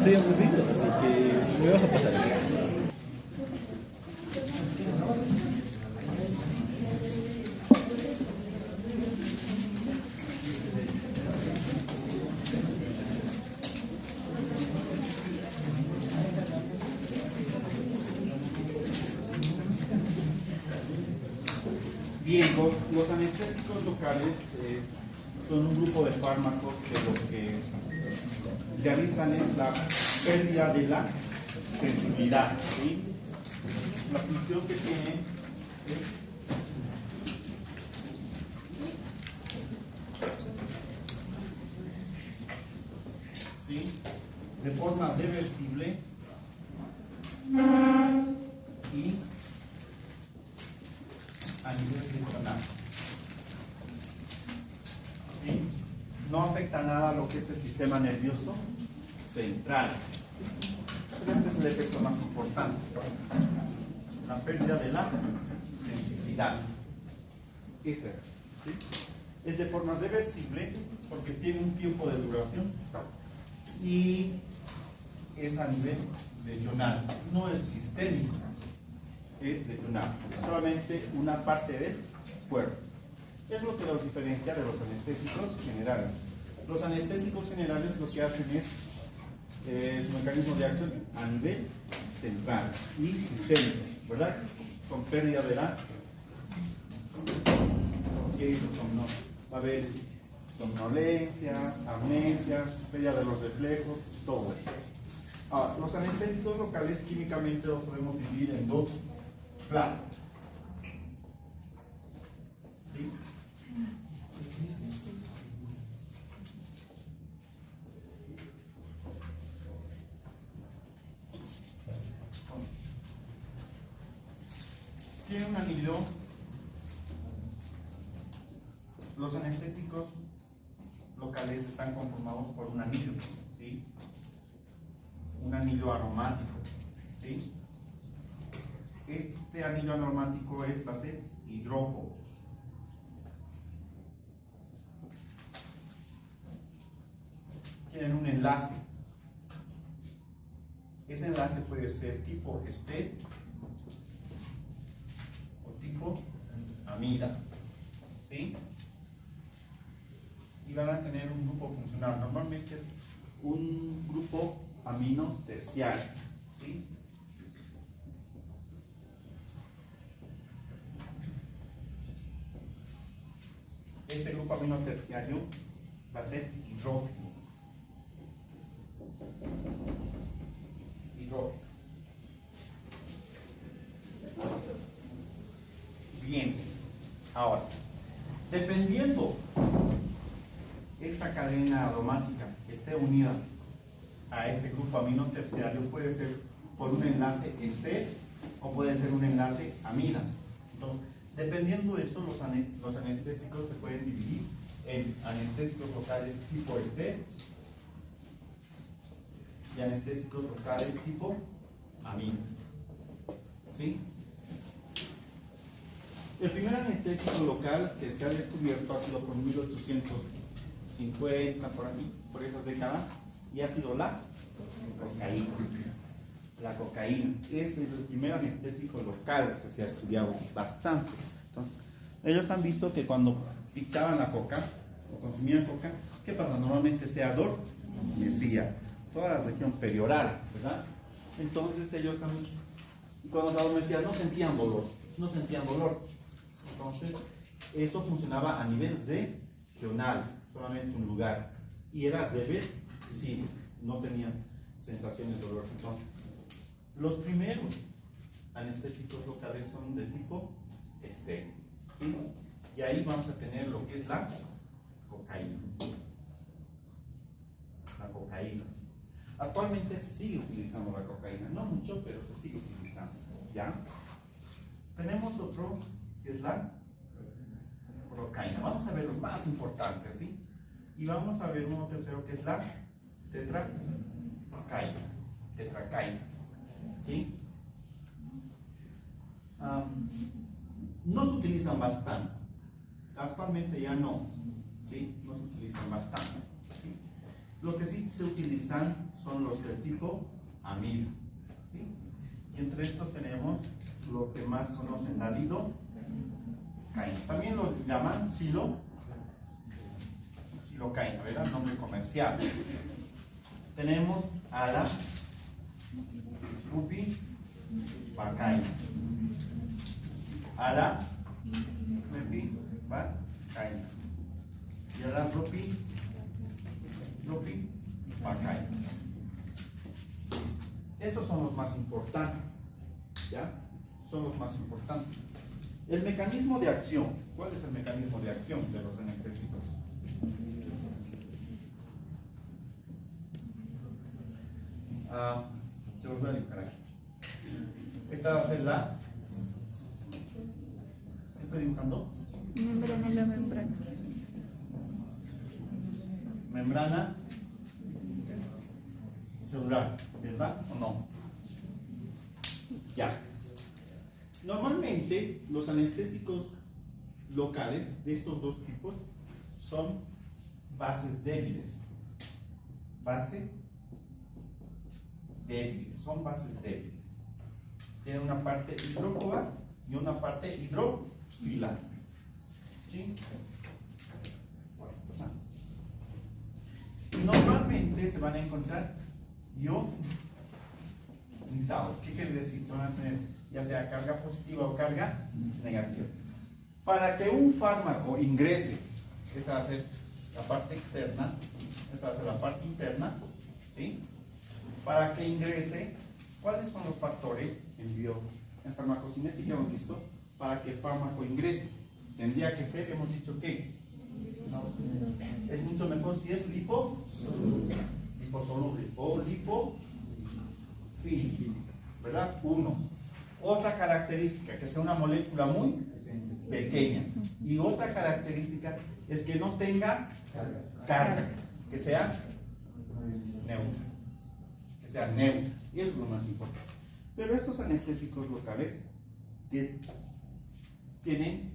Estoy aburrido, así que me vas a pasar eso. Bien, los anestésicos locales son un grupo de fármacos que lo que realizan es la pérdida de la sensibilidad. ¿Sí? La función que tiene es ¿sí? De forma reversible y a nivel regional. ¿Sí? No afecta nada a lo que es el sistema nervioso central. Este es el efecto más importante. La pérdida de la sensibilidad. Esa es. ¿Sí? Es de forma reversible porque tiene un tiempo de duración y es a nivel regional, no es sistémico. Es regional, solamente una parte del cuerpo. Es lo que los diferencia de los anestésicos generales. Los anestésicos generales lo que hacen es su mecanismo de acción a nivel central y sistémico, ¿verdad? Con pérdida de la va a haber somnolencia, amnesia, pérdida de los reflejos, todo eso. Los anestésicos locales químicamente los podemos dividir en dos clases. ¿Sí? Tiene un anillo. Los anestésicos locales están conformados por un anillo, ¿sí? Un anillo aromático, ¿sí? Este anillo aromático es base hidrófobo. Tienen un enlace. Ese enlace puede ser tipo ester o tipo amida, ¿sí? Y van a tener un grupo funcional. Normalmente es un grupo amino terciario, ¿sí? Este grupo amino terciario va a ser hidrógeno. Bien, ahora, dependiendo esta cadena aromática esté unida a este grupo amino terciario, puede ser por un enlace ester o puede ser un enlace amida. Entonces, dependiendo de eso, los anestésicos se pueden dividir en anestésicos locales tipo ester y anestésicos locales tipo amida. ¿Sí? El primer anestésico local que se ha descubierto ha sido por 1850, por aquí, por esas décadas, y ha sido la cocaína. La cocaína es el primer anestésico local que se ha estudiado bastante. Entonces, ellos han visto que cuando pichaban la coca o consumían coca, ¿qué pasa? Normalmente ese ardor adormecía toda la región perioral, ¿verdad? Entonces ellos cuando se adormecían no sentían dolor. Entonces, eso funcionaba a nivel regional, solamente un lugar. Y era reversible, no tenían sensaciones de dolor. Entonces, los primeros anestésicos locales son de tipo ester, ¿sí? Y ahí vamos a tener lo que es la cocaína. La cocaína. Actualmente se sigue utilizando la cocaína, no mucho, pero se sigue utilizando, ¿ya? Tenemos otro que es la procaína. Vamos a ver los más importantes, ¿sí? Y vamos a ver uno tercero que es la tetracaína, ¿sí? No se utilizan bastante. Actualmente ya no, ¿sí? No se utilizan bastante, ¿sí? Lo que sí se utilizan son los del tipo amida, ¿sí? Y entre estos tenemos lo que más conocen, la lidocaína. También lo llaman silocaína, ¿verdad? Nombre comercial. Tenemos a la bupivacaína. A la bupivacaína. Y a la bupivacaína. Estos son los más importantes, ¿ya? Son los más importantes. El mecanismo de acción. ¿Cuál es el mecanismo de acción de los anestésicos? Yo los voy a dibujar aquí. Esta va a ser la... ¿Qué estoy dibujando? Membrana, la membrana. Membrana celular, ¿verdad o no? Ya. Normalmente los anestésicos locales de estos dos tipos son bases débiles. Bases débiles, son bases débiles. Tienen una parte hidrófoba y una parte hidrófila. ¿Sí? Bueno, pasando. Y normalmente se van a encontrar ionizados. ¿Qué quiere decir? Van a tener ya sea carga positiva o carga negativa. Para que un fármaco ingrese, esta va a ser la parte externa, esta va a ser la parte interna, ¿sí? Para que ingrese, ¿cuáles son los factores en farmacocinética hemos visto? Para que el fármaco ingrese, tendría que ser, hemos dicho que es mucho mejor si es liposoluble o lipofílico, ¿verdad? Uno. Otra característica, que sea una molécula muy pequeña. Y otra característica es que no tenga carga, que sea neutra. Que sea neutra. Y eso es lo más importante. Pero estos anestésicos locales que tienen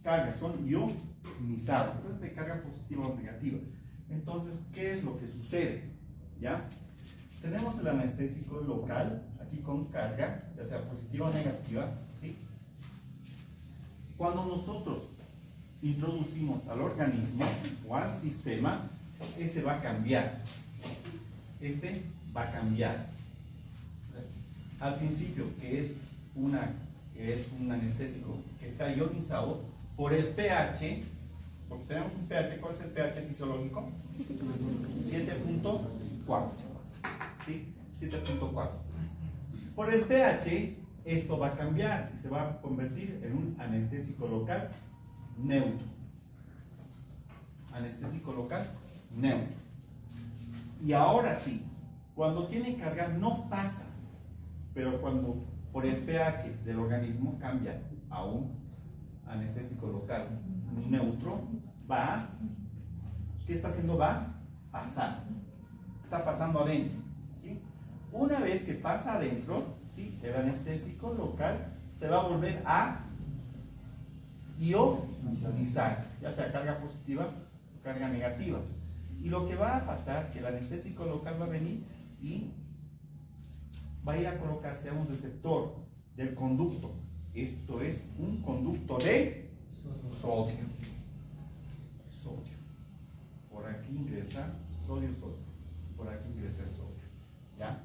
carga, son ionizados, de carga positiva o negativa. Entonces, ¿qué es lo que sucede? ¿Ya? Tenemos el anestésico local, aquí con carga, ya sea positiva o negativa, ¿sí? Cuando nosotros introducimos al organismo o al sistema, este va a cambiar. Este va a cambiar. Al principio, que es un anestésico que está ionizado por el pH, porque tenemos un pH, ¿cuál es el pH fisiológico? 7.4. ¿Sí? 7.4. Por el pH, esto va a cambiar y se va a convertir en un anestésico local neutro. Anestésico local neutro. Y ahora sí, cuando tiene carga no pasa, pero cuando por el pH del organismo cambia a un anestésico local neutro, ¿qué está haciendo? Va a pasar. Está pasando adentro. ¿Sí? Una vez que pasa adentro, ¿sí? El anestésico local se va a volver a ionizar, ya sea carga positiva o carga negativa. Y lo que va a pasar, que el anestésico local va a venir y va a ir a colocarse a un receptor del conducto. Esto es un conducto de sodio. Sodio. Por aquí ingresa sodio. Por aquí ingresa el sodio. ¿Ya?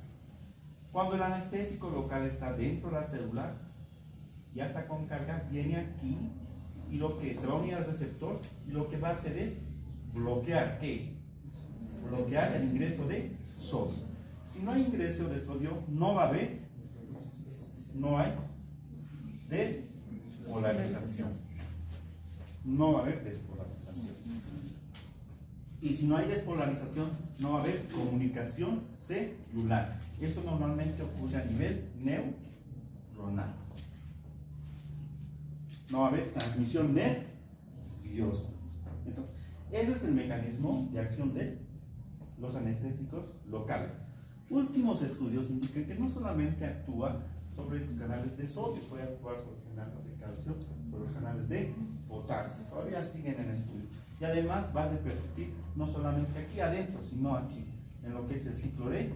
Cuando el anestésico local está dentro de la célula, ya está con carga, viene aquí y lo que se va a unir al receptor y lo que va a hacer es bloquear, ¿qué? Bloquear el ingreso de sodio. Si no hay ingreso de sodio, no va a haber, no hay despolarización. No va a haber despolarización. Y si no hay despolarización, no va a haber comunicación celular. Esto normalmente ocurre a nivel neuronal. No va a haber transmisión nerviosa. Entonces, ese es el mecanismo de acción de los anestésicos locales. Últimos estudios indican que no solamente actúa sobre los canales de sodio, puede actuar sobre los canales de calcio, sobre los canales de potasio. Todavía siguen en estudio. Y además va a repercutir no solamente aquí adentro, sino aquí, en lo que es el ciclo de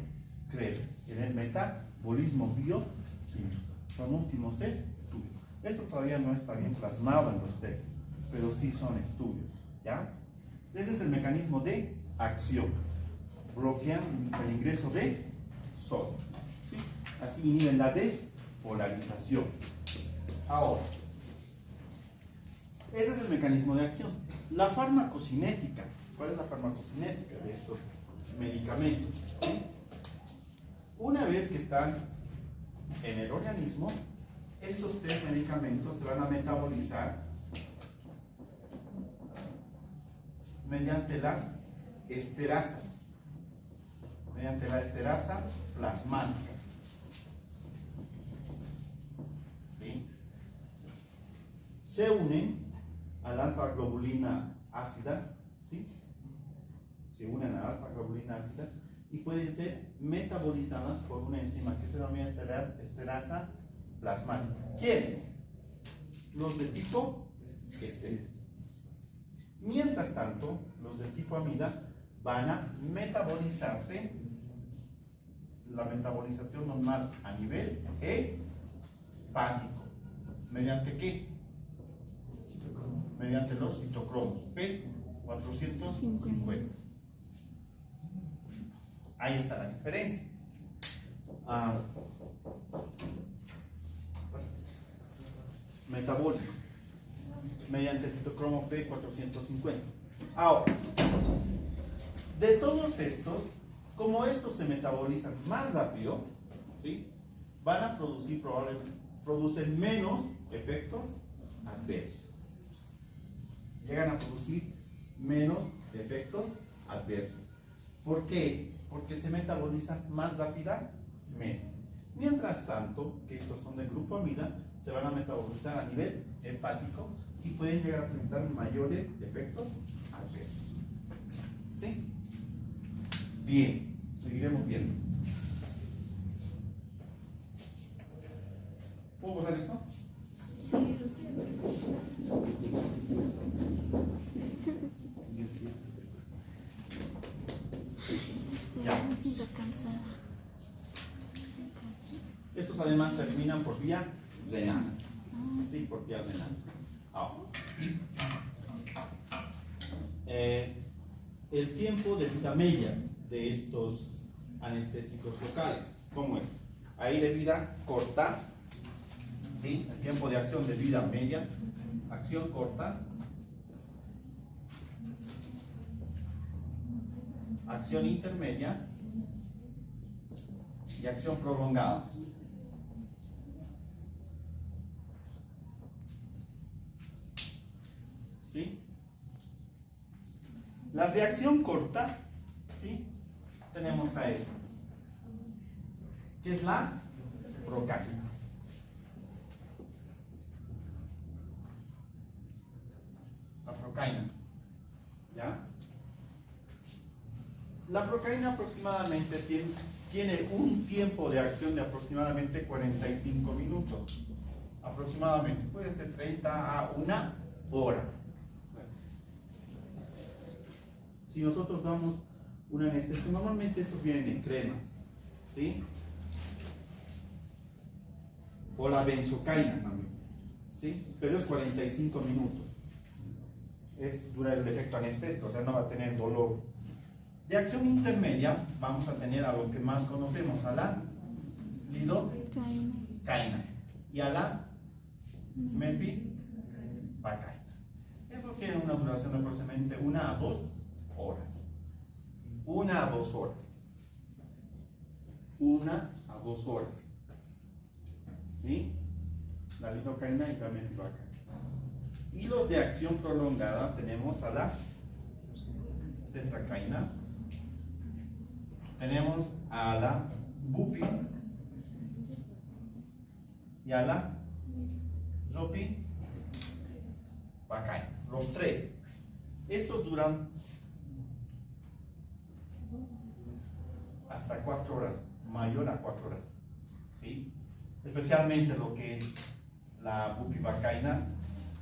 creo, en el metabolismo bioquímico. Son últimos estudios. Esto todavía no está bien plasmado en los textos, pero sí son estudios, ¿ya? Ese es el mecanismo de acción. Bloquean el ingreso de sodio, ¿sí? Así inhiben la despolarización. Ahora, ese es el mecanismo de acción. La farmacocinética. ¿Cuál es la farmacocinética de estos medicamentos? ¿Sí? Una vez que están en el organismo, estos tres medicamentos se van a metabolizar mediante las esterasas, mediante la esterasa plasmática. ¿Sí? Se unen a la alfa-globulina ácida, ¿sí? Se unen a la alfa-globulina ácida y pueden ser metabolizadas por una enzima que se denomina esterasa plasmática. ¿Quiénes? Los de tipo estéril. Mientras tanto, los de tipo amida van a metabolizarse, la metabolización normal a nivel hepático. ¿Mediante qué? Mediante los citocromos P450. Ahí está la diferencia. Metabólico mediante citocromo P450. Ahora, de todos estos, como estos se metabolizan más rápido, ¿sí? Van a producir producen menos efectos adversos. Llegan a producir menos efectos adversos. ¿Por qué? Porque se metabolizan más rápidamente. Mientras tanto, que estos son del grupo amida, se van a metabolizar a nivel hepático y pueden llegar a presentar mayores efectos adversos. ¿Sí? Bien, seguiremos viendo. ¿Puedo pasar esto? Ya. Estos además se eliminan por vía renal. Sí, por vía renal. Ahora, el tiempo de vida media de estos anestésicos locales, ¿cómo es? Ahí de vida corta, ¿sí? El tiempo de acción de vida media, acción corta, acción intermedia y acción prolongada. ¿Sí? Las de acción corta, ¿sí? Tenemos a esto, que es la procaína. La procaína, ¿ya? La procaína aproximadamente tiene un tiempo de acción de aproximadamente 45 minutos. Aproximadamente, puede ser 30 a 1 hora. Si nosotros damos un anestésico, normalmente estos vienen en cremas, ¿sí? O la benzocaína también, ¿sí? Pero es 45 minutos. Dura el efecto anestésico, o sea, no va a tener dolor. De acción intermedia, vamos a tener a lo que más conocemos, a la lidocaína y a la mepivacaína. Estos tienen una duración de aproximadamente 1 a 2 horas. 1 a 2 horas. 1 a 2 horas. ¿Sí? La lidocaína y la mepivacaína. Y los de acción prolongada tenemos a la tetracaína, tenemos a la bupi y a la zopivacaína. Los tres. Estos duran hasta 4 horas, mayor a 4 horas, ¿sí? Especialmente lo que es la bupivacaína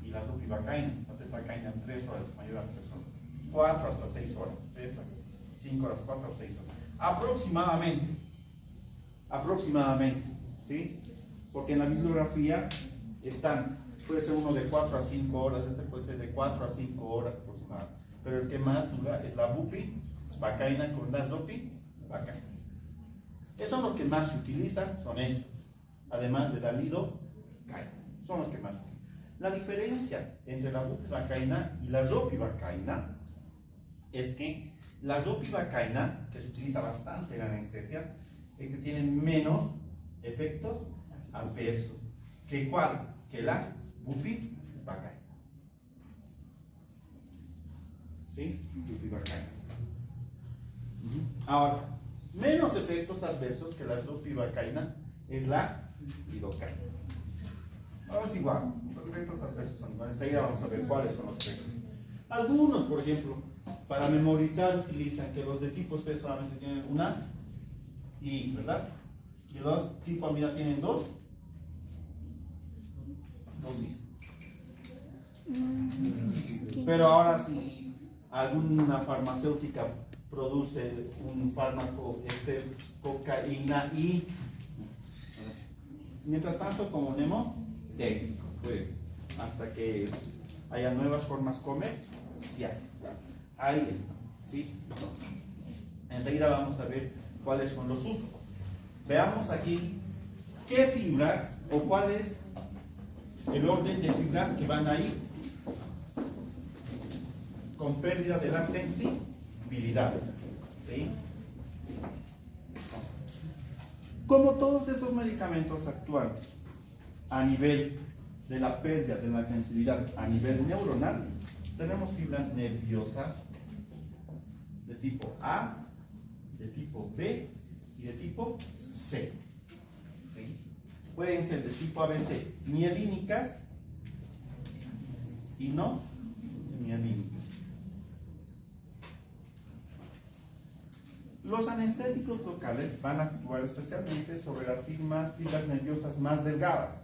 y la zopivacaína. La tetracaína 3 horas, mayor a 3 horas. 4 hasta 6 horas, 3 a 5 horas, 4 a 6 horas. Aproximadamente, aproximadamente, ¿sí? Porque en la bibliografía puede ser uno de 4 a 5 horas, este puede ser de 4 a 5 horas aproximadamente, pero el que más dura es la bupivacaína con la zopivacaína. Esos son los que más se utilizan, son estos, además de la lidocaína, son los que más se utilizan. La diferencia entre la bupivacaína y la zopivacaína es que la zopivacaína, que se utiliza bastante en la anestesia, es que tienen menos efectos adversos. ¿Cuál? Que la bupivacaína. ¿Sí? Bupivacaína. Ahora, menos efectos adversos que la zopivacaína es la lidocaína. Ahora es igual, los efectos adversos son iguales. Enseguida vamos a ver cuáles son los efectos. Algunos, por ejemplo, para memorizar utilizan que los de tipo C solamente tienen una I, ¿verdad? Y los tipo amida tienen dos Is. Pero ahora si alguna farmacéutica produce un fármaco, cocaína y mientras tanto como mnemotécnico, pues hasta que haya nuevas formas comerciales. Ahí está, ¿sí? Enseguida vamos a ver cuáles son los usos. Veamos aquí qué fibras o cuál es el orden de fibras que van ahí con pérdida de la sensibilidad, ¿sí? Como todos esos medicamentos actúan a nivel de la pérdida de la sensibilidad a nivel neuronal, tenemos fibras nerviosas de tipo A, de tipo B y de tipo C, ¿sí? Pueden ser de tipo ABC mielínicas y no mielínicas. Los anestésicos locales van a actuar especialmente sobre las fibras nerviosas más delgadas,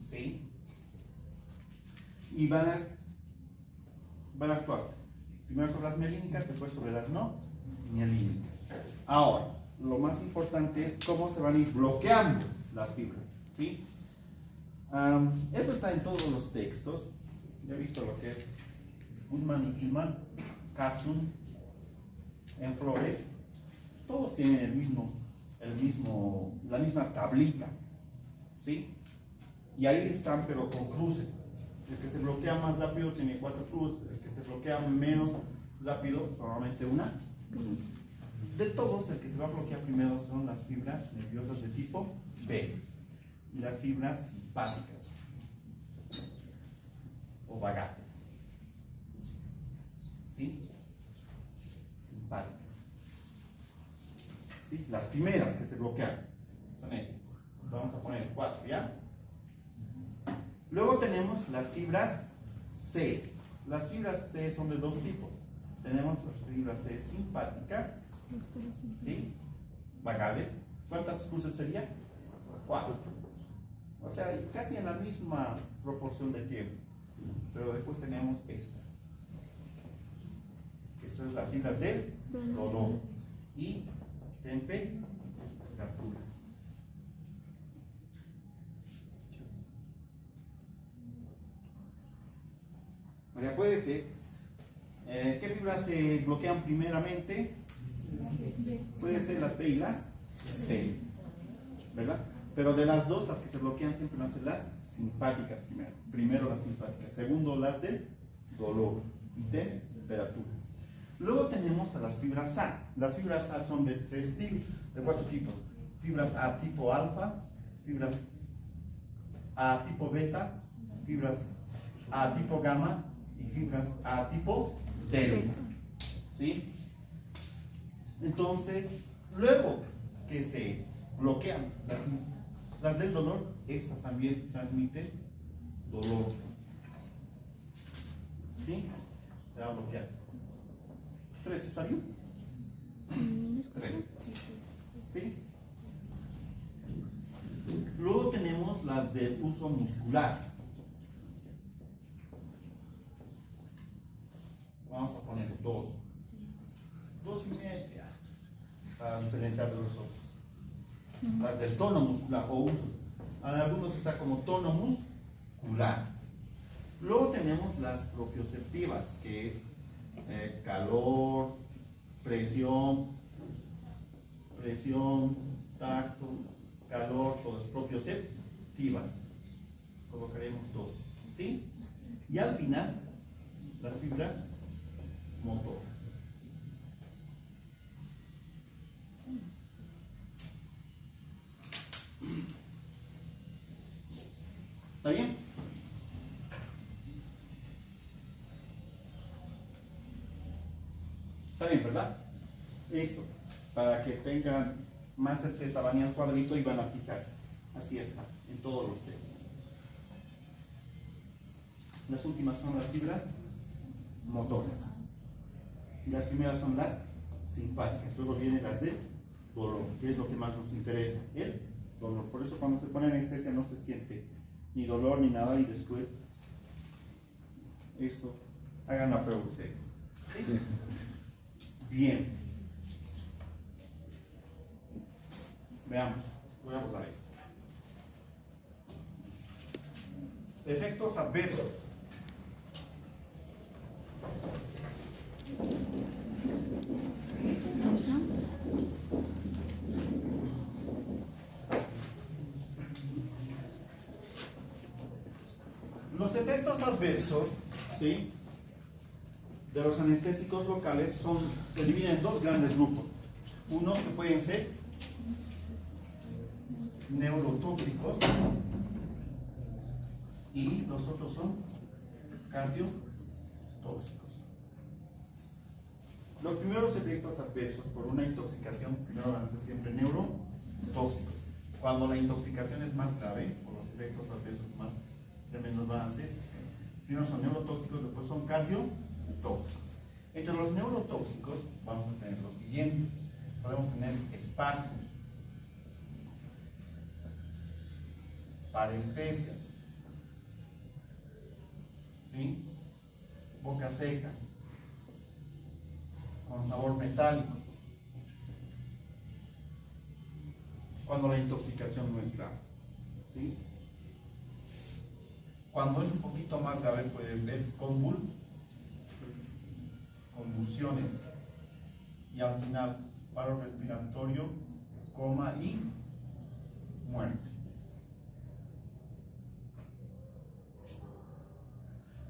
¿sí? Y van a actuar primero sobre las mielínicas, después sobre las no mielínicas. Ahora, lo más importante es cómo se van a ir bloqueando las fibras, ¿sí? Esto está en todos los textos. Ya he visto lo que es Goodman y Hillman, Capsun, en Flores. Todos tienen la misma tablita, ¿sí? Y ahí están, pero con cruces. El que se bloquea más rápido tiene 4 cruces, el que se bloquea menos rápido solamente una cruz. De todos, el que se va a bloquear primero son las fibras nerviosas de tipo B y las fibras simpáticas o vagales, ¿sí? Simpáticas, ¿sí? Las primeras que se bloquean son estas. Vamos a poner 4, ¿ya? Luego tenemos las fibras C. Las fibras C son de dos tipos. Tenemos las fibras C simpáticas, ¿sí? Vagales. ¿Cuántas cruces sería? 4. O sea, casi en la misma proporción de tiempo. Pero después tenemos esta, que son las fibras del dolor y temperatura. Ya puede ser. ¿Qué fibras se bloquean primeramente? Puede ser las B y las C, ¿verdad? Pero de las dos, las que se bloquean siempre van a ser las simpáticas primero. Primero las simpáticas, segundo las del dolor y temperatura. Luego tenemos a las fibras A. Las fibras A son de 4 tipos. Fibras A tipo alfa, fibras A tipo beta, fibras A tipo gamma y fibras A tipo delta, ¿sí? Entonces, luego que se bloquean las del dolor, estas también transmiten dolor, ¿sí? Se va a bloquear. 3, ¿está bien? 3, ¿sí? Luego tenemos las de uso muscular. Vamos a poner 2. 2 y media. para diferenciar de los otros. Las del tono muscular o usos. En algunos está como tono muscular. Luego tenemos las propioceptivas, que es calor, presión, tacto, calor, todas propioceptivas. Colocaremos dos. ¿Sí? Y al final, las fibras motoras. ¿Está bien? Está bien, ¿verdad? Listo. Para que tengan más certeza, van al cuadrito y van a fijarse. Así está, en todos los temas. Las últimas son las fibras motoras. Y las primeras son las simpáticas. Luego vienen las de dolor, que es lo que más nos interesa, el dolor. Por eso cuando se pone anestesia no se siente ni dolor ni nada, y después eso, hagan la prueba ustedes. ¿Sí? Bien. Veamos, voy a usar esto. Efectos adversos. Los efectos adversos, ¿sí?, de los anestésicos locales se dividen en dos grandes grupos. Unos que pueden ser neurotóxicos y los otros son cardiotóxicos. Los primeros efectos adversos por una intoxicación primero van a ser siempre neurotóxicos. Cuando la intoxicación es más grave, o los efectos adversos más tremendos van a ser, primero son neurotóxicos, después son cardiotóxicos. Entre los neurotóxicos vamos a tener lo siguiente: podemos tener espasmos, parestesias, ¿sí?, boca seca, con sabor metálico, cuando la intoxicación no es grave, ¿sí? Cuando es un poquito más grave pueden ver convulsiones, y al final paro respiratorio, coma y muerte.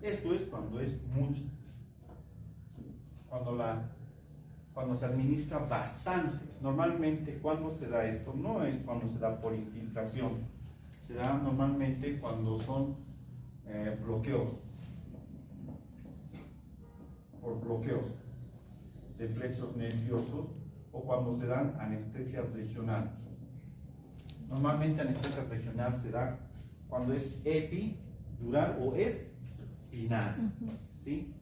Esto es cuando es mucho, cuando se administra bastante. Normalmente cuando se da esto no es cuando se da por infiltración, se da normalmente cuando son bloqueos, por bloqueos de plexos nerviosos, o cuando se dan anestesias regionales. Normalmente anestesias regionales se da cuando es epidural o espinal, ¿sí?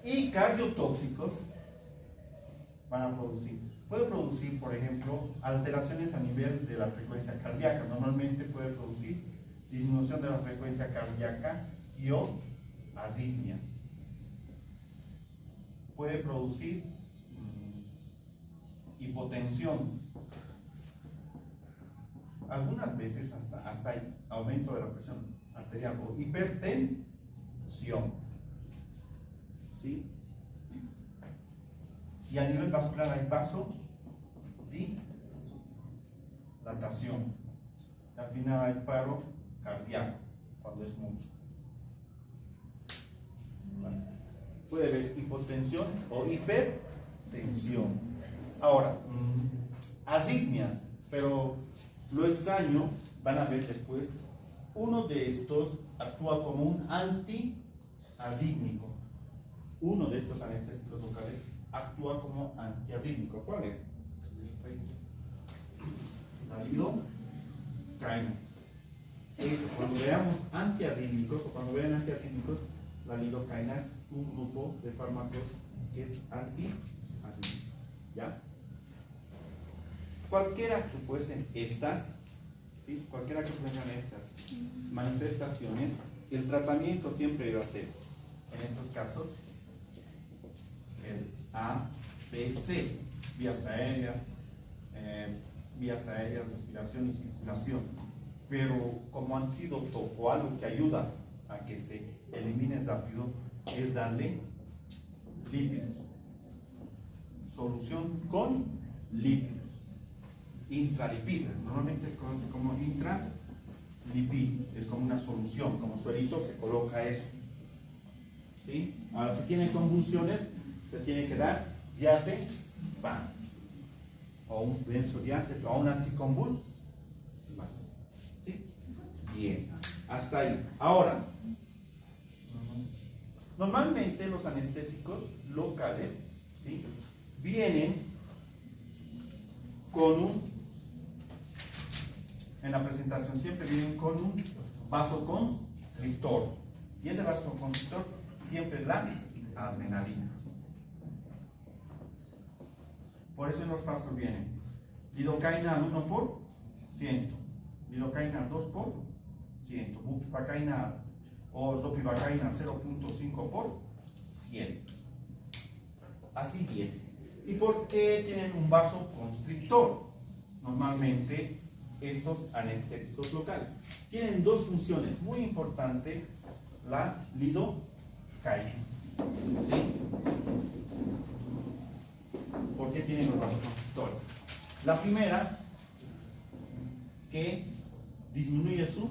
Y cardiotóxicos van a puede producir, por ejemplo, alteraciones a nivel de la frecuencia cardíaca. Normalmente puede producir disminución de la frecuencia cardíaca y o arritmias. Puede producir hipotensión. Algunas veces hasta hay aumento de la presión arterial o hipertensión, ¿sí? Y a nivel vascular hay vasodilatación. Al final hay paro cardíaco cuando es mucho. ¿Vale? Puede haber hipotensión o hipertensión. Ahora, arritmias, pero lo extraño, van a ver después, uno de estos actúa como un antiarrítmico. Uno de estos anestésicos locales actúa como antiarrítmico. ¿Cuál es? La lidocaína. Cuando veamos antiarrítmicos, o cuando vean antiarrítmicos, la lidocaína es un grupo de fármacos que es antiarrítmico. ¿Ya? Cualquiera que fuesen estas, ¿sí?, cualquiera que fuesen estas manifestaciones, el tratamiento siempre iba a ser, en estos casos, el B, C, vías aéreas, respiración y circulación. Pero como antídoto o algo que ayuda a que se elimine rápido es darle lípidos. Solución con lípidos. Intralipídica, normalmente se conoce como intralipídica, es como una solución, como suelito se coloca eso. ¿Sí? Ahora, si tiene convulsiones, se tiene que dar diazepam, o un benzodiazepam, o un anticonvulsivo. ¿Sí? Bien, hasta ahí. Ahora, normalmente los anestésicos locales, ¿sí?, vienen con en la presentación siempre vienen con un vasoconstrictor, y ese vasoconstrictor siempre es la adrenalina. Por eso en los frascos vienen lidocaína al 1%, lidocaína al 2%, bupivacaína o zopivacaína 0.5%. Así viene. ¿Y por qué tienen un vasoconstrictor? Normalmente estos anestésicos locales tienen dos funciones muy importantes. La lidocaína, ¿sí? ¿Por qué tienen los vasoconstrictores? La primera, que disminuye su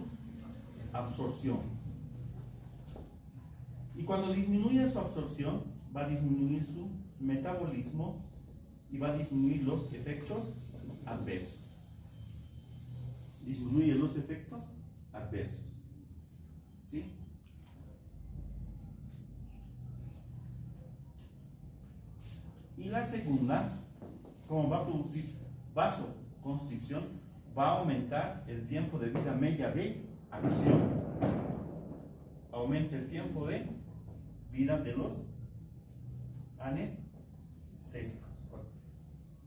absorción. Y cuando disminuye su absorción, va a disminuir su metabolismo y va a disminuir los efectos adversos. Disminuye los efectos adversos. ¿Sí? Y la segunda, como va a producir vasoconstricción, va a aumentar el tiempo de vida media de acción. Aumenta el tiempo de vida de los anestésicos.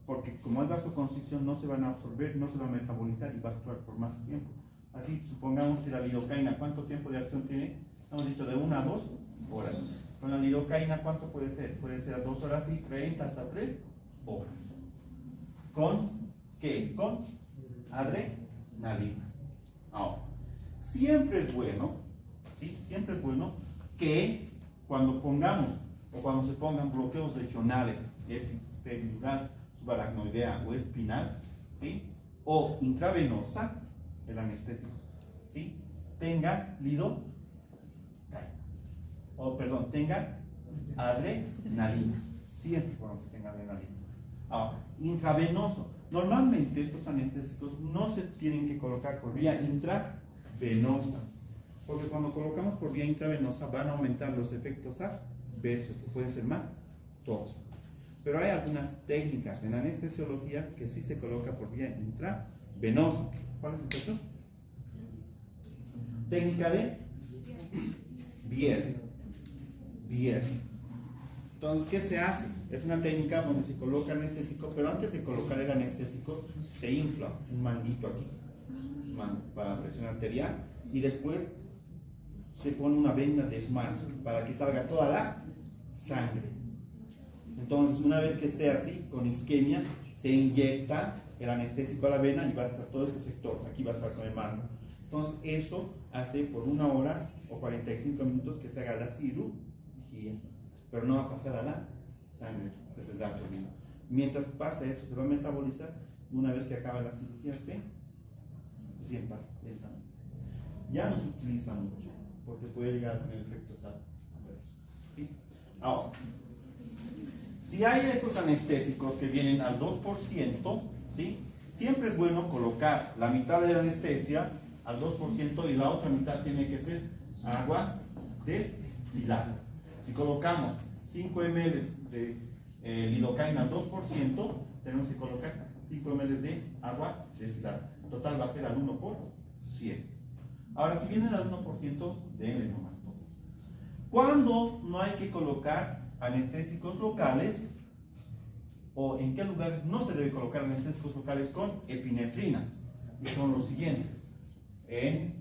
Porque como hay vasoconstricción, no se van a absorber, no se van a metabolizar y va a actuar por más tiempo. Así, supongamos que la lidocaína, ¿cuánto tiempo de acción tiene? Hemos dicho de 1 a 2 horas. Con la lidocaína, ¿cuánto puede ser? Puede ser a 2 horas y 30 hasta 3 horas. ¿Con qué? Con adrenalina. Ahora, siempre es bueno, ¿sí?, siempre es bueno que cuando pongamos o cuando se pongan bloqueos regionales, epidural, subaracnoidea o espinal, ¿sí?, o intravenosa, el anestésico, ¿sí?, tenga lidocaína, o perdón, tenga adrenalina, siempre bueno que tenga adrenalina. Ahora, intravenoso, normalmente estos anestésicos no se tienen que colocar por vía intravenosa, porque cuando colocamos por vía intravenosa van a aumentar los efectos adversos, que pueden ser más tóxicos. Pero hay algunas técnicas en anestesiología que sí se coloca por vía intravenosa. ¿Cuál es el texto? Técnica de Bier. Entonces, ¿qué se hace? Es una técnica donde se coloca anestésico, pero antes de colocar el anestésico se infla un manguito aquí para presión arterial, y después se pone una venda de esmalte para que salga toda la sangre. Entonces, una vez que esté así, con isquemia, se inyecta el anestésico a la vena y va a estar todo este sector, aquí va a estar con el mango. Entonces, eso hace por 1 hora o 45 minutos que se haga la cirugía, pero no va a pasar a la sangre, ese es alto. Mientras pasa eso, se va a metabolizar. Una vez que acaba la cirugía, se sienta lentamente. Ya no se utiliza mucho, porque puede llegar a tener efectos adversos, ¿sí? Ahora, si hay estos anestésicos que vienen al 2%, ¿sí?, siempre es bueno colocar la mitad de la anestesia al 2% y la otra mitad tiene que ser agua destilada. Si colocamos 5 ml de lidocaína al 2%, tenemos que colocar 5 ml de agua destilada. Total va a ser al 1%. Ahora, si vienen al 1%, denle nomás todo. ¿Cuándo no hay que colocar anestésicos locales? ¿O en qué lugares no se debe colocar anestésicos locales con epinefrina? Y son los siguientes: en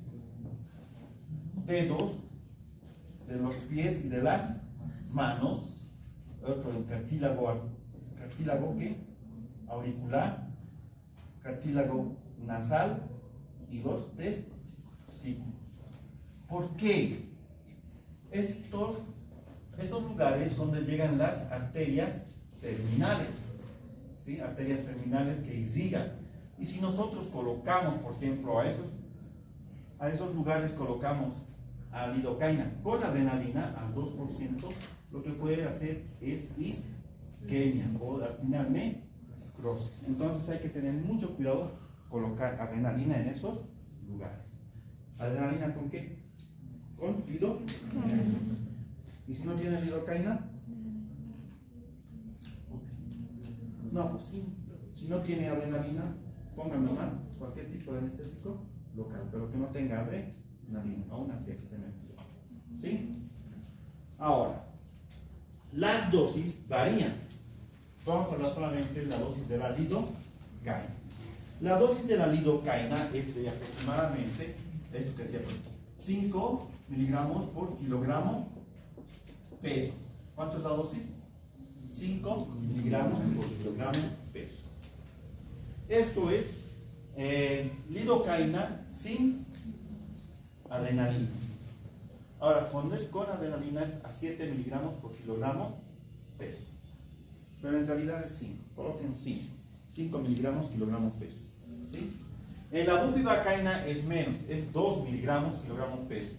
dedos de los pies y de las manos, otro en cartílago cartílago ¿qué? Auricular, cartílago nasal y los testículos. ¿Por qué? Estos lugares donde llegan las arterias terminales, ¿sí? Arterias terminales que irrigan. Y si nosotros colocamos, por ejemplo, a esos lugares colocamos a lidocaína con adrenalina al 2%, lo que puede hacer es isquemia o al final necrosis. Entonces hay que tener mucho cuidado colocar adrenalina en esos lugares. ¿Adrenalina con qué? Con lidocaína. ¿Y si no tiene lidocaína? No, pues sí. Si no tiene adrenalina, pongan nomás cualquier tipo de anestésico local, pero que no tenga adrenalina. Aún así hay que tener cuidado. ¿Sí? Ahora, las dosis varían. Vamos a hablar solamente de la dosis de la lidocaína. La dosis de la lidocaína es de aproximadamente 5 miligramos por kilogramo peso. ¿Cuánto es la dosis? 5 miligramos por kilogramo peso. Esto es lidocaína sin adrenalina. Ahora, cuando es con adrenalina es a 7 miligramos por kilogramo peso. Pero en realidad es 5. Coloquen 5 miligramos kilogramo peso. ¿Sí? En la bupivacaína es menos, es 2 miligramos kilogramo peso.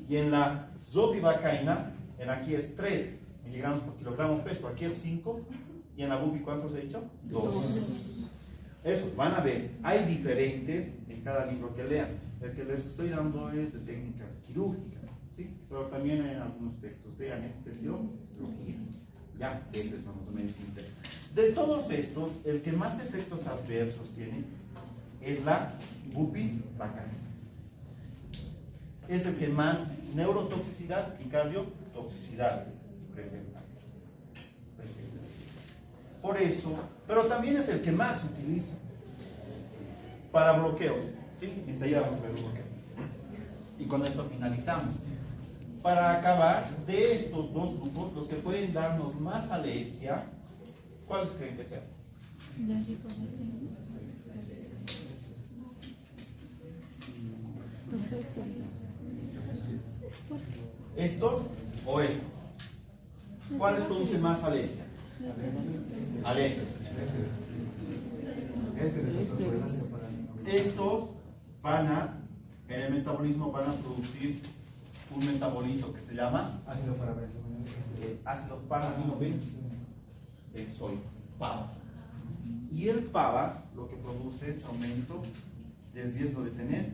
Y en la ropivacaína, en aquí es 3 miligramos por kilogramo peso, aquí es 5. Y en la bupi, ¿cuántos he dicho? 2. Eso, van a ver, hay diferentes en cada libro que lean. El que les estoy dando es de técnicas quirúrgicas, ¿sí? Pero también hay algunos textos de anestesiología. Ya, esos son los medicina interna. De todos estos, el que más efectos adversos tiene es la bupivacaína. Es el que más neurotoxicidad y cardiotoxicidad presenta. Por eso, pero también es el que más se utiliza para bloqueos. ¿Sí? Enseguida vamos a ver los bloqueos. Y con esto finalizamos. Para acabar, de estos dos grupos, los que pueden darnos más alergia, ¿cuáles creen que sean? ¿Estos o estos? ¿Cuáles producen más alergia? Alergia. Estos en el metabolismo van a producir un metabolito que se llama ácido parabenzoico, PABA. Y el PABA lo que produce es aumento del riesgo de tener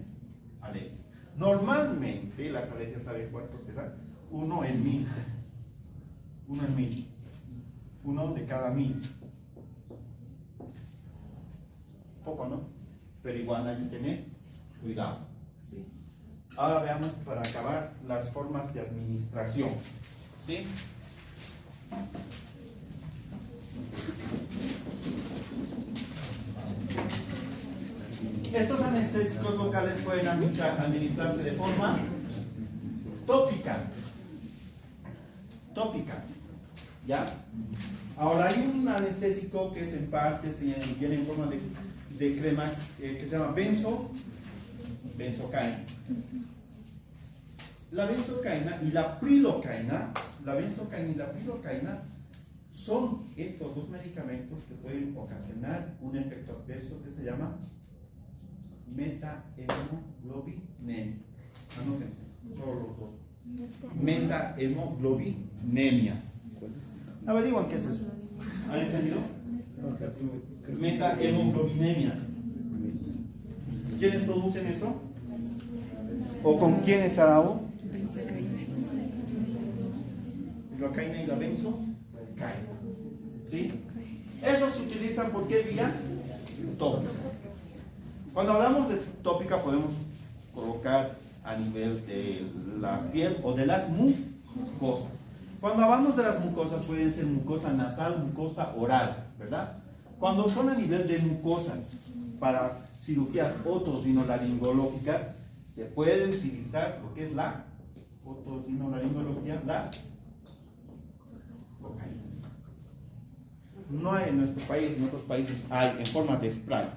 alergia. Normalmente las alergias, ¿saben cuánto será? 1 en 1000. 1 en 1000. 1 de cada 1000. Poco, ¿no? Pero igual hay que tener cuidado. ¿Sí? Ahora veamos, para acabar, las formas de administración. ¿Sí? Estos anestésicos locales pueden administrarse de forma tópica. Tópica. ¿Ya? Ahora hay un anestésico que es en parches y viene en forma de cremas que se llama benzocaína. La benzocaína y la prilocaína, son estos dos medicamentos que pueden ocasionar un efecto adverso que se llama metahemoglobinemia. Anótense, solo los dos. Metahemoglobinemia. Averiguan qué es eso. ¿Han entendido? Metahemoglobinemia. ¿Quiénes producen eso? ¿O con quiénes ha dado? Lidocaína y la benzocaína. ¿Sí? Esos se utilizan por qué vía tópica. Cuando hablamos de tópica podemos colocar a nivel de la piel o de las mucosas. Cuando hablamos de las mucosas pueden ser mucosa nasal, mucosa oral, ¿verdad? Cuando son a nivel de mucosas para cirugías otorinolaringológicas se puede utilizar lo que es la otorinolaringología, la cocaína. no hay en nuestro país, en otros países hay en forma de spray.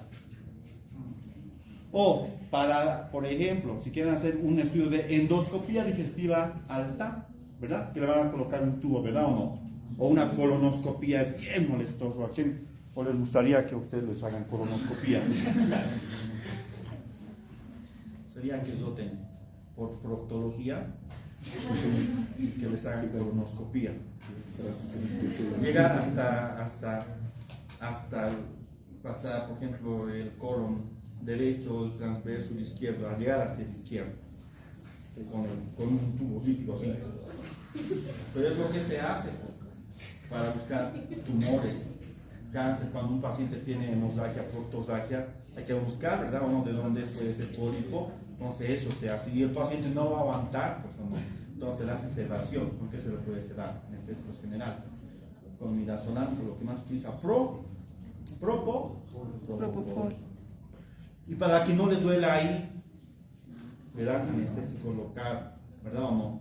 O para, por ejemplo, si quieren hacer un estudio de endoscopía digestiva alta, ¿verdad? Que le van a colocar un tubo, ¿verdad o no? O una colonoscopía, es bien molestoso. ¿A quién o les gustaría que ustedes les hagan colonoscopía? Serían que voten por proctología y que les hagan colonoscopía. Llegar hasta pasar, por ejemplo, el colon derecho, el transverso, el izquierdo, a llegar hasta el izquierdo, con un tubo líquido así. Pero es lo que se hace para buscar tumores, cáncer. Cuando un paciente tiene hemorragia, proctosagia, hay que buscar, ¿verdad? O no, de dónde fue ese pólipo. Entonces eso se hace. Y el paciente no va a aguantar, pues no. Entonces le hace sedación. ¿Con qué se le puede sedar? Anestesia general. Con midazolam, lo que más utiliza, propofol. Y para que no le duela ahí, le dan anestésico local, ¿verdad o no?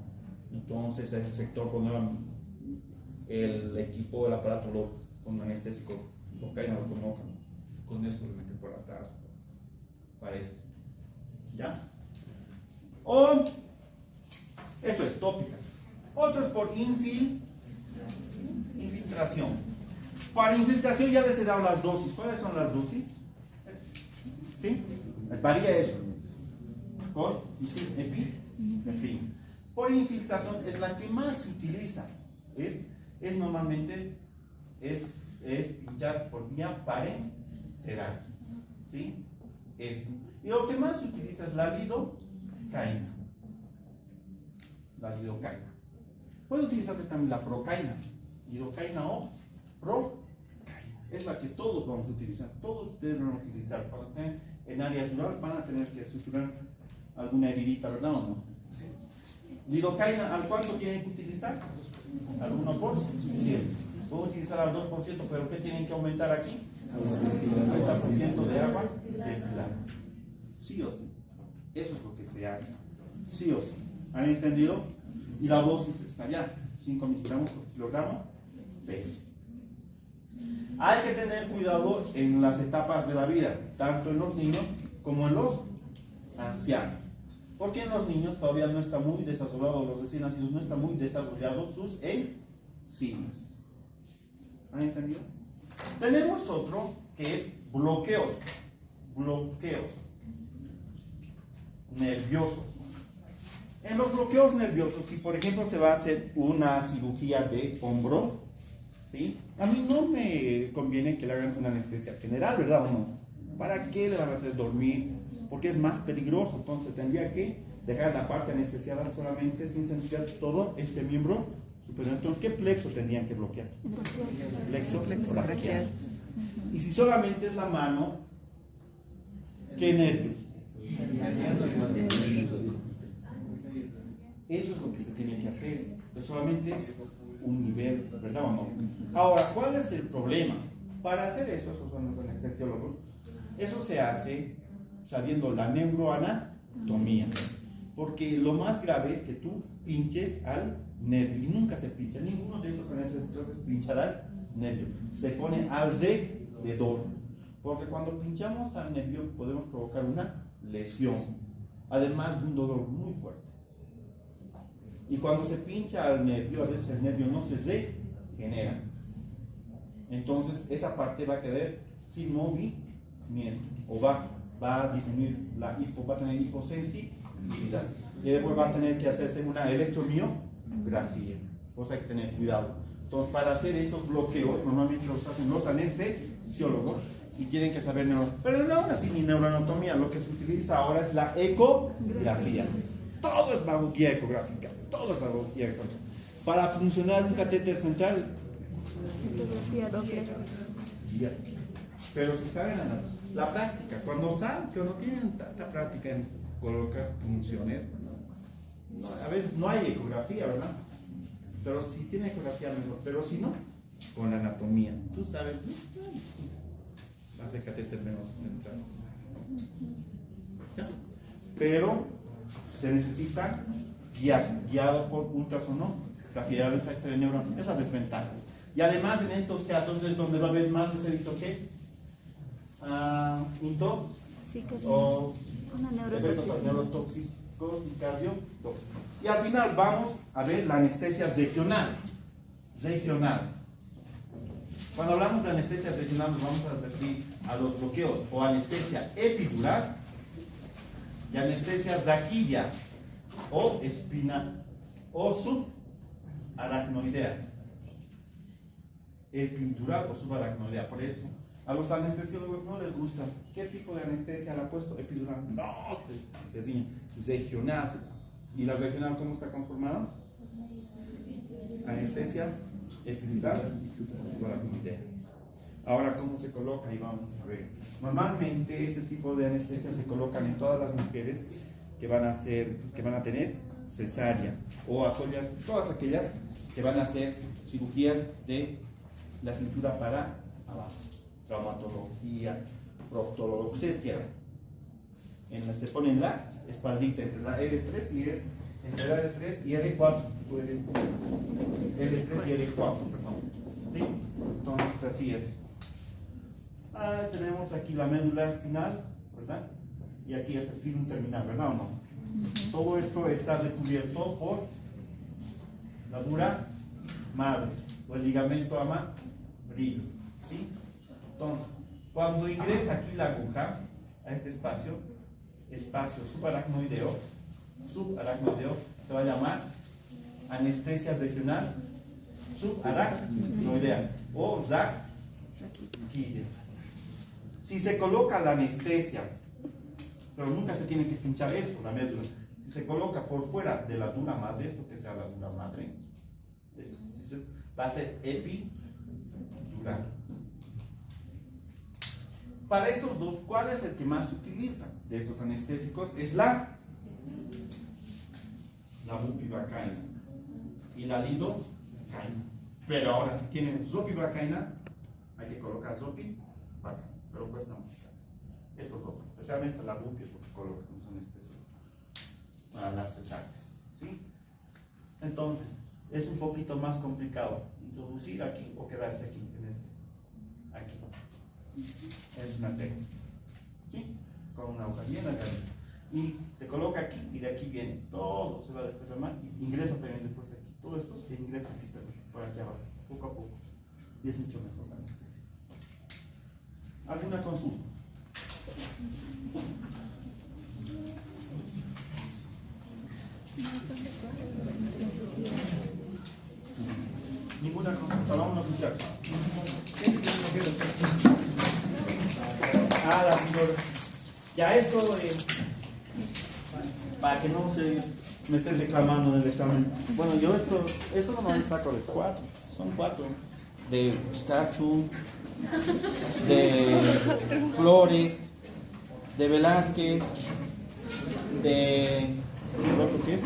Entonces a ese sector cuando el equipo, el aparato con anestésico local y no lo colocan. Con eso lo meten por atrás. Para eso. ¿Ya? O eso es tópica. Otro es por infiltración. Para infiltración ya les he dado las dosis. ¿Cuáles son las dosis? ¿Sí? Varía eso. Cor y sin epinefrin. Por infiltración es la que más se utiliza. Es normalmente pinchar por vía parenteral. ¿Sí? Esto. Y lo que más se utiliza es la lidocaína. Puede utilizarse también la procaína. Lidocaína o procaína. Es la que todos vamos a utilizar. Todos ustedes van a utilizar. Para tener en áreas rurales van a tener que suturar alguna heridita, ¿verdad o no? Sí. Lidocaína, ¿al cuánto tienen que utilizar? Al 1%. Puedo utilizar al 2%, pero ¿qué tienen que aumentar aquí? Al 50% de agua destilada. Sí o sí. Eso es lo que se hace. Sí o sí. ¿Han entendido? Y la dosis está allá. 5 miligramos por kilogramo peso. Hay que tener cuidado en las etapas de la vida, tanto en los niños como en los ancianos. Porque en los niños todavía no está muy desarrollado, los recién nacidos no están muy desarrollados sus enzimas. ¿Han entendido? Tenemos otro que es bloqueos nerviosos. En los bloqueos nerviosos, si por ejemplo se va a hacer una cirugía de hombro, ¿sí? A mí no me conviene que le hagan una anestesia general, ¿verdad o no? ¿Para qué le van a hacer dormir? Porque es más peligroso. Entonces tendría que dejar la parte anestesiada solamente, sin sensibilidad, todo este miembro superior. Entonces, ¿qué plexo tendrían que bloquear? Plexo braquial. Y si solamente es la mano, ¿qué nervios? Eso es lo que se tiene que hacer. Es solamente un nivel, ¿verdad o no? Ahora, ¿cuál es el problema? Para hacer eso, esos son los anestesiólogos, eso se hace sabiendo la neuroanatomía. Porque lo más grave es que tú pinches al nervio. Y nunca se pincha. Ninguno de estos anestesiólogos pinchará al nervio. Se pone alrededor. Porque cuando pinchamos al nervio podemos provocar una lesión. Además de un dolor muy fuerte. Y cuando se pincha al nervio, a veces el nervio no se regenera. Entonces esa parte va a quedar sin movimiento. O va a disminuir va a tener hiposensibilidad. Y después va a tener que hacerse una electromiografía. Pues hay que tener cuidado. Entonces, para hacer estos bloqueos, normalmente los hacen los anestesiólogos y tienen que saber neuroanatomía. Pero ahora sí, ni neuroanatomía. Lo que se utiliza ahora es la ecografía. Todo es mamografía ecográfica. Todo es mamografía ecográfica. Para funcionar un catéter central. Pero si saben la práctica, cuando tienen tanta práctica en colocar funciones, a veces no hay ecografía, ¿verdad? Pero si tiene ecografía mejor, pero si no, con la anatomía, tú sabes, hace catéter venoso central. ¿Ya? Pero se necesita guiado por ultrasonografía de neurona, esa desventaja. Y además en estos casos es donde va a haber más, les he dicho que into Sí, que sí. o Una efectos neurotoxicidad. neurotóxicos y cardiotóxicos. Y al final vamos a ver la anestesia regional. Regional. Cuando hablamos de anestesia regional nos vamos a referir a los bloqueos o anestesia epidural y anestesia raquídea o espina o subaracnoidea. Epidural o subaracnoidea. Por eso a los anestesiólogos no les gusta. ¿Qué tipo de anestesia le ha puesto? Epidural. No, te enseño. Regional. ¿Y la regional cómo está conformada? Anestesia epidural y subaracnoidea. Ahora, ¿cómo se coloca? Y vamos a ver. Normalmente este tipo de anestesia se colocan en todas las mujeres que van a tener cesárea o todas aquellas que van a hacer cirugías de la cintura para abajo, traumatología, proctología, lo que ustedes quieran. Se pone en la espaldita entre la L3 y entre la L3 y L4, L3 y L4, perdón. ¿Sí? Entonces así es. Tenemos aquí la médula espinal, ¿verdad? Y aquí es el filum terminal, ¿verdad o no? Todo esto está recubierto por la dura madre o el ligamento amarillo, ¿sí? Entonces, cuando ingresa aquí la aguja a este espacio subaracnoideo, se va a llamar anestesia regional subaracnoidea o raquídea. Si se coloca la anestesia, pero nunca se tiene que pinchar esto, la médula. Si se coloca por fuera de la dura madre, esto que sea la dura madre, va a ser epidural. Para estos dos, ¿cuál es el que más se utiliza de estos anestésicos? Es la bupivacaína y la lidocaína. Pero ahora, si tienen zopivacaína, hay que colocar zopivacaína, pero cuesta mucho. Estos dos, especialmente la bupi, es lo que colocan los anestésicos para las cesáreas, ¿sí? Entonces, es un poquito más complicado introducir aquí o quedarse aquí, aquí. Es una técnica, ¿sí? Con una aguja bien larga. Y se coloca aquí y de aquí viene todo, se va a despertar y ingresa también después de aquí. Todo esto se ingresa aquí también, por aquí abajo, poco a poco. Y es mucho mejor la anestesia. ¿Alguna consulta? Ninguna consulta, vamos a escuchar. La señora. Ya esto, para que no me estés reclamando del examen. Bueno, yo esto no saco de 4, son 4. De Cachu, de Flores, de Velázquez, de ¿qué es?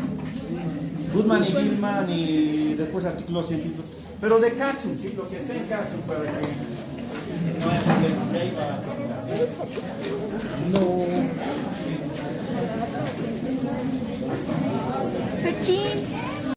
Goodman y Gilman y después artículos científicos. Pero de Cachu, sí, lo que esté en Cachu para que no haya problemas. De ahí va a terminar, ¿sí? Perchín.